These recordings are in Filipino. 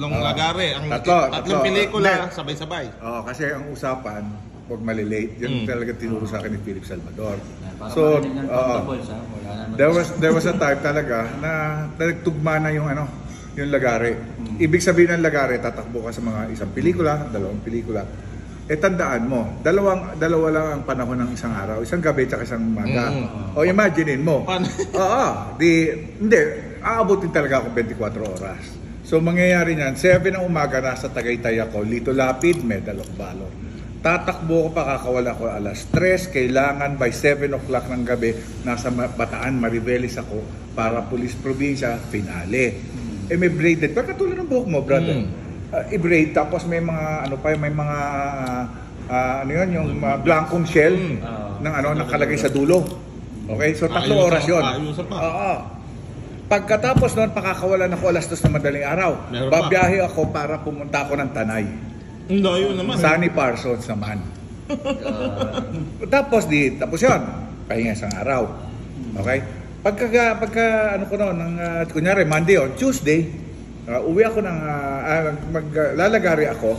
tatlong lagare. Ang tatlong pelikula, sabay-sabay. Kasi ang usapan, huwag malilate. Yan talaga tinuro sa akin ni Philip Salvador. So, there was a time talaga na nagtugma na yung yung lagare. Ibig sabihin ng lagare, tatakbo ka sa mga isang pelikula, dalawang pelikula. Tandaan mo, dalawa lang ang panahon ng isang araw, isang gabi at isang umaga. O imaginein mo. Hindi, aabutin talaga ako 24 oras. So mangyayari niyan, 7 ng umaga nasa Tagaytay ako, Lito Lapid, Medal of Valor. Tatakbo ko pa, kakawala ko alas 3, kailangan by 7 o'clock ng gabi, nasa Bataan, Mariveles ako, para Police Provincia, finale. May braided, katulad ng buhok mo, brother. I-braid, tapos may mga may mga yung blankong shell ng nakalagay sa dulo. Okay, so 3 oras yun. Pagkatapos noon, pakakawalan ako alas 2 na madaling araw. Babiyahe ako para pumunta ako ng Tanay. Yun naman. Sunny Parsons naman. Tapos yun, pahinga isang araw. Okay? Pagka ko noon, kunyari Monday on Tuesday, uwi ako ng maglalagari ako,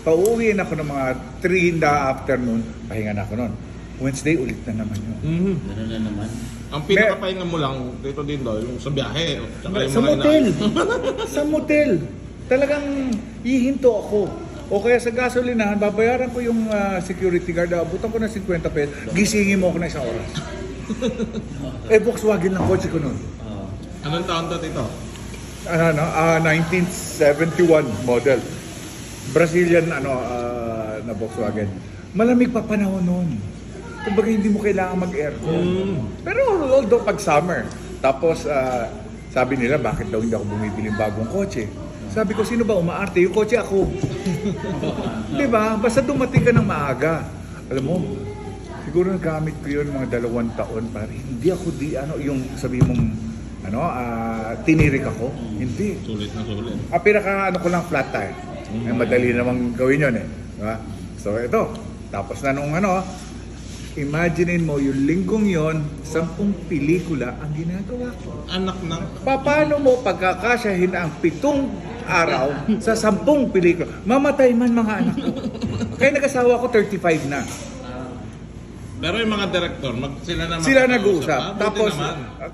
pauwiin ako ng mga 3 in the afternoon, pahinga na ako noon. Wednesday ulit na naman yun. Gano'n na naman. Ang pinakapahinga mo lang dito din yung sa biyahe. Sa motel. Sa motel. Talagang hihinto ako. O kaya sa gasolinahan, babayaran ko yung security guard, abutan ko ng 50 pesos, gisingin mo ako na 1 oras. Volkswagen lang kotse ko noon. Anong taon to dito? 1971 model. Brazilian na Volkswagen. Malamig pa panahon noon. Kumbaga hindi mo kailangan mag-aircon. Pero although pag summer, tapos sabi nila bakit daw hindi ako bumibili ng bagong kotse. Sabi ko, sino ba umaarte? Yung kotse ako. Diba? Basta dumating ka ng maaga. Alam mo, siguro nagamit ko yun mga 2 taon para hindi ako yung sabi mong tinirik ako. Hindi. Sulit na sulit. Pinaka ko lang flat tire. Madali namang gawin yun Diba? So ito. Tapos na nung imaginein mo yung linggong yon, 10 pelikula ang ginagawa ko. Anak ng... Paano mo pagkakasyahin ang 7 araw sa 10 pelikula? Mamatay man mga anak ko. Kaya nag-asawa ko 35 na. Pero yung mga director, sila nag-uusap. Tapos,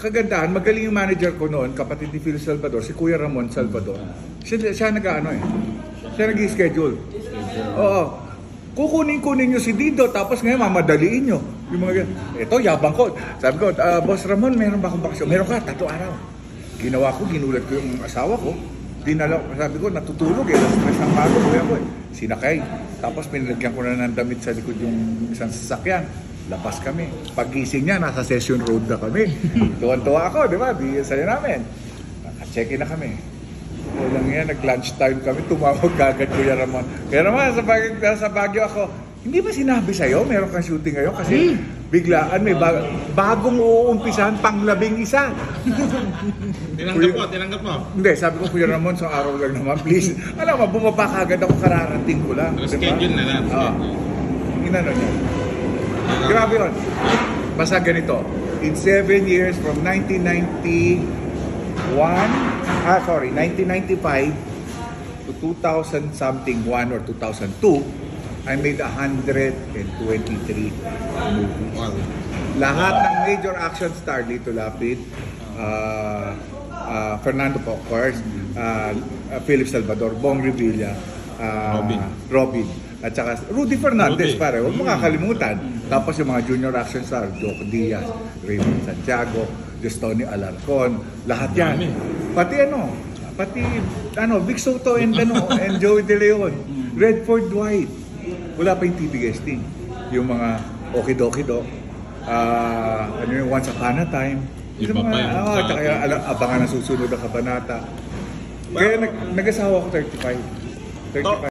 kagandahan, magaling yung manager ko noon, kapatid ni Phil Salvador, si Kuya Ramon Salvador. Siya siya nag-i-schedule. Oo. Kukunin nyo si Dido, tapos ngayon mamadaliin nyo. Yung mga ito, yabang ko. Sabi ko, Boss Ramon, meron ba akong bakasyon? Meron ka, 3 araw. Ginawa ko, ginulat ko yung asawa ko. Sabi ko, natutulog stress ng bago. Sinakay. Tapos pinilagyan ko na ng damit sa likod yung isang sasakyan. Labas kami. Pag-gising niya, nasa Session Road na kami. Tuwan-tuwa ako, di ba? Di sa'yo namin. Naka-check-in na kami. Walang yan, nag-lunch time kami. Tumawag kagad Kuya Ramon. Kaya naman, sa Baguio ako, hindi ba sinabi sa'yo, meron kang shooting ngayon? Kasi biglaan, may bagong uumpisahan, pang-11. Tinanggap mo? Hindi, sabi ko, Kuya Ramon, sa araw lang naman, please. Alam mo, bumaba kagad ako, kararating ko lang. Schedule na lang. Inano niya. Grabe yun. Basta ganito. In 7 years, from 1995 to 2000 something, 1 or 2002, I made 123 movies. Wow. Lahat ng major action star, Lito Lapid, Fernando Pocors, Philip Salvador, Bong Revilla, Robin, at saka Rudy Fernandez, pare, huwag mo kakalimutan. Tapos yung mga junior action star, Doc Diaz, Raymond Santiago, Justoni Alarcon, lahat yan. Pati Vic Soto and Joey De Leon, Redford Dwight. Wala pa yung TV guesting. Yung mga Okidokido, yung Once Upon a Time. Iba pa yun. Kaya abangan ang susunod na kabanata. Kaya nag-asawa ko 35.